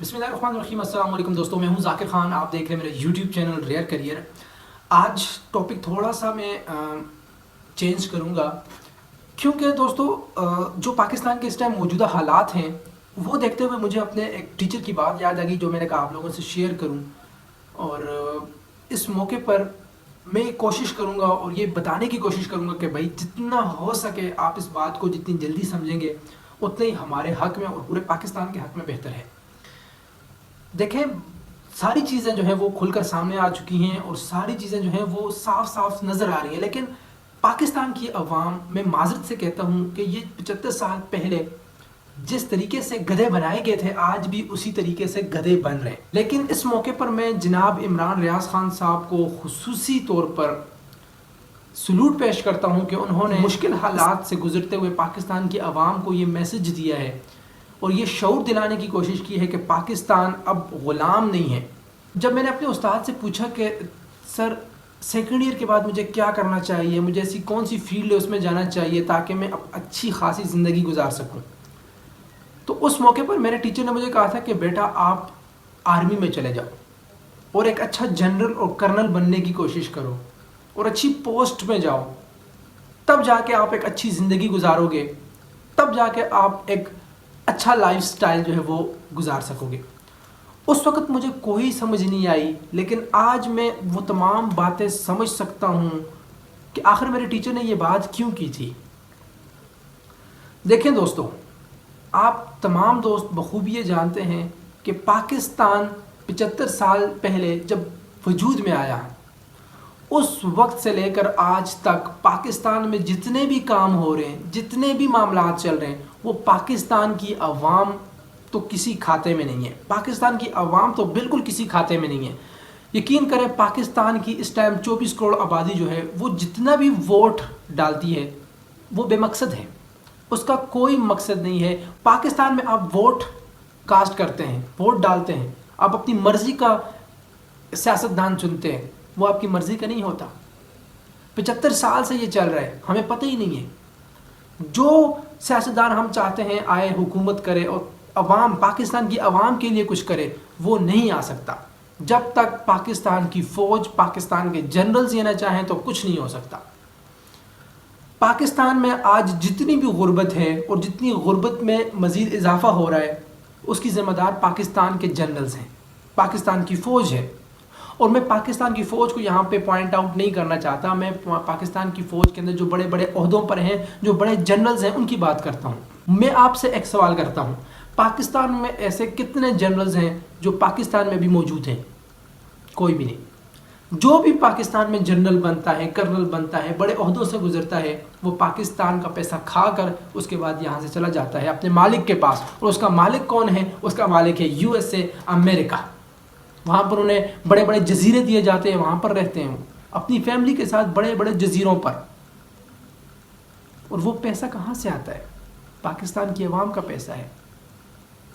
बिस्मिल्लाहिर्रहमानिर्रहीम। अस्सलाम वालेकुम दोस्तों, मैं हूं ज़ाकिर खान। आप देख रहे हैं मेरा यूट्यूब चैनल रेयर करियर। आज टॉपिक थोड़ा सा मैं चेंज करूंगा क्योंकि दोस्तों जो पाकिस्तान के इस टाइम मौजूदा हालात हैं वो देखते हुए मुझे अपने एक टीचर की बात याद आ गई जो मैंने कहा आप लोगों से शेयर करूं। और इस मौके पर मैं कोशिश करूंगा और ये बताने की कोशिश करूंगा कि भाई जितना हो सके आप इस बात को जितनी जल्दी समझेंगे उतने ही हमारे हक़ में और पूरे पाकिस्तान के हक़ में बेहतर है। देखें, सारी चीज़ें जो हैं वो खुलकर सामने आ चुकी हैं और सारी चीज़ें जो हैं वो साफ साफ नज़र आ रही हैं, लेकिन पाकिस्तान की अवाम, मैं माजरत से कहता हूँ कि ये 75 साल पहले जिस तरीके से गधे बनाए गए थे आज भी उसी तरीके से गधे बन रहे हैं। लेकिन इस मौके पर मैं जनाब इमरान रियाज खान साहब को खुसूसी तौर पर सलूट पेश करता हूँ कि उन्होंने मुश्किल हालात से गुजरते हुए पाकिस्तान की अवाम को ये मैसेज दिया है और ये शऊर दिलाने की कोशिश की है कि पाकिस्तान अब ग़ुलाम नहीं है। जब मैंने अपने उस्ताद से पूछा कि सर सेकेंड ईयर के बाद मुझे क्या करना चाहिए, मुझे ऐसी कौन सी फील्ड है उसमें जाना चाहिए ताकि मैं अब अच्छी खासी ज़िंदगी गुजार सकूं, तो उस मौके पर मेरे टीचर ने मुझे कहा था कि बेटा आप आर्मी में चले जाओ और एक अच्छा जनरल और कर्नल बनने की कोशिश करो और अच्छी पोस्ट में जाओ, तब जाके आप एक अच्छी ज़िंदगी गुजारोगे, तब जाके आप एक अच्छा लाइफस्टाइल जो है वो गुजार सकोगे। उस वक़्त मुझे कोई समझ नहीं आई, लेकिन आज मैं वो तमाम बातें समझ सकता हूँ कि आखिर मेरे टीचर ने ये बात क्यों की थी। देखें दोस्तों, आप तमाम दोस्त बखूबी ये जानते हैं कि पाकिस्तान 75 साल पहले जब वजूद में आया, उस वक्त से लेकर आज तक पाकिस्तान में जितने भी काम हो रहे हैं, जितने भी मामलात चल रहे हैं, वो पाकिस्तान की अवाम तो किसी खाते में नहीं है। पाकिस्तान की अवाम तो बिल्कुल किसी खाते में नहीं है। यकीन करें, पाकिस्तान की इस टाइम 24 करोड़ आबादी जो है वो जितना भी वोट डालती है वो बेमकसद है, उसका कोई मकसद नहीं है। पाकिस्तान में आप वोट कास्ट करते हैं, वोट डालते हैं, आप अपनी मर्ज़ी का सियासतदान चुनते हैं, वो आपकी मर्ज़ी का नहीं होता। 75 साल से ये चल रहा है, हमें पता ही नहीं है। जो सियासतदान हम चाहते हैं आए, हुकूमत करे और अवाम, पाकिस्तान की अवाम के लिए कुछ करे, वो नहीं आ सकता। जब तक पाकिस्तान की फ़ौज, पाकिस्तान के जनरल्स ये ना चाहें तो कुछ नहीं हो सकता। पाकिस्तान में आज जितनी भी गुर्बत है और जितनी गुर्बत में मज़ीद इजाफा हो रहा है, उसकी ज़िम्मेदार पाकिस्तान के जनरल्स हैं, पाकिस्तान की फ़ौज है। और मैं पाकिस्तान की फ़ौज को यहाँ पे पॉइंट आउट नहीं करना चाहता, मैं पाकिस्तान की फ़ौज के अंदर जो बड़े बड़े ओहदों पर हैं, जो बड़े जनरल्स हैं, उनकी बात करता हूँ। मैं आपसे एक सवाल करता हूँ, पाकिस्तान में ऐसे कितने जनरल्स हैं जो पाकिस्तान में भी मौजूद हैं? कोई भी नहीं। जो भी पाकिस्तान में जनरल बनता है, कर्नल बनता है, बड़े ओहदों से गुजरता है, वो पाकिस्तान का पैसा खा कर उसके बाद यहाँ से चला जाता है अपने मालिक के पास। और उसका मालिक कौन है? उसका मालिक है USA, अमेरिका। वहाँ पर उन्हें बड़े बड़े जजीरे दिए जाते हैं, वहाँ पर रहते हैं वो अपनी फैमिली के साथ बड़े बड़े जजीरों पर। और वो पैसा कहाँ से आता है? पाकिस्तान की अवाम का पैसा है।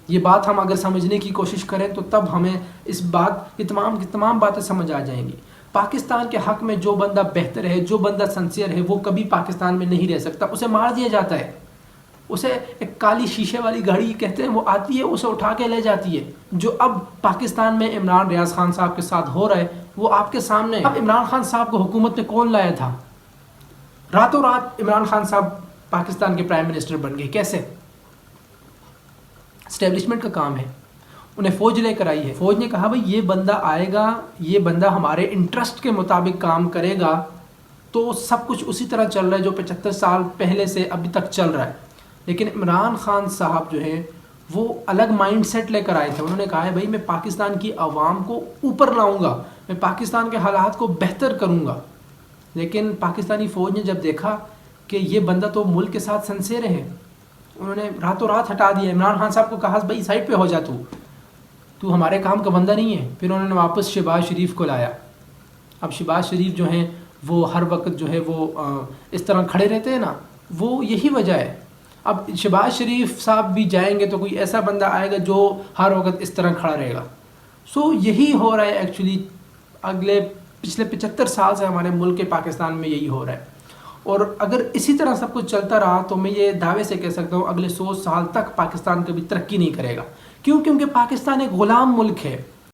ये बात हम अगर समझने की कोशिश करें तो तब हमें इस बात की तमाम बातें समझ आ जाएंगी। पाकिस्तान के हक़ में जो बंदा बेहतर है, जो बंदा सिंसियर है, वो कभी पाकिस्तान में नहीं रह सकता। उसे मार दिया जाता है। उसे एक काली शीशे वाली गाड़ी कहते हैं, वो आती है, उसे उठा के ले जाती है। जो अब पाकिस्तान में इमरान रियाज खान साहब के साथ हो रहा है वो आपके सामने है। अब इमरान खान साहब को हुकूमत में कौन लाया था? रातों रात इमरान खान साहब पाकिस्तान के प्राइम मिनिस्टर बन गए। कैसे? एस्टेब्लिशमेंट का काम है, उन्हें फ़ौज लेकर आई है। फ़ौज ने कहा भाई ये बंदा आएगा, ये बंदा हमारे इंटरेस्ट के मुताबिक काम करेगा, तो सब कुछ उसी तरह चल रहा है जो 75 साल पहले से अभी तक चल रहा है। लेकिन इमरान खान साहब जो है वो अलग माइंड सेट लेकर आए थे। उन्होंने कहा है भाई मैं पाकिस्तान की आवाम को ऊपर लाऊंगा, मैं पाकिस्तान के हालात को बेहतर करूंगा। लेकिन पाकिस्तानी फ़ौज ने जब देखा कि ये बंदा तो मुल्क के साथ सिंसियर है, उन्होंने रातों रात हटा दिया। इमरान खान साहब को कहा भाई साइड पे हो जा, तू हमारे काम का बंदा नहीं है। फिर उन्होंने वापस शहबाज शरीफ को लाया। अब शहबाज शरीफ जो हैं वो हर वक्त जो है वो इस तरह खड़े रहते हैं ना, वो यही वजह है। अब शहबाज शरीफ साहब भी जाएंगे तो कोई ऐसा बंदा आएगा जो हर वक्त इस तरह खड़ा रहेगा। सो यही हो रहा है एक्चुअली, पिछले 75 साल से हमारे मुल्क के पाकिस्तान में यही हो रहा है। और अगर इसी तरह सब कुछ चलता रहा तो मैं ये दावे से कह सकता हूँ अगले 100 साल तक पाकिस्तान कभी तरक्की नहीं करेगा, کیوں؟ کیونکہ پاکستان ایک غلام ملک ہے،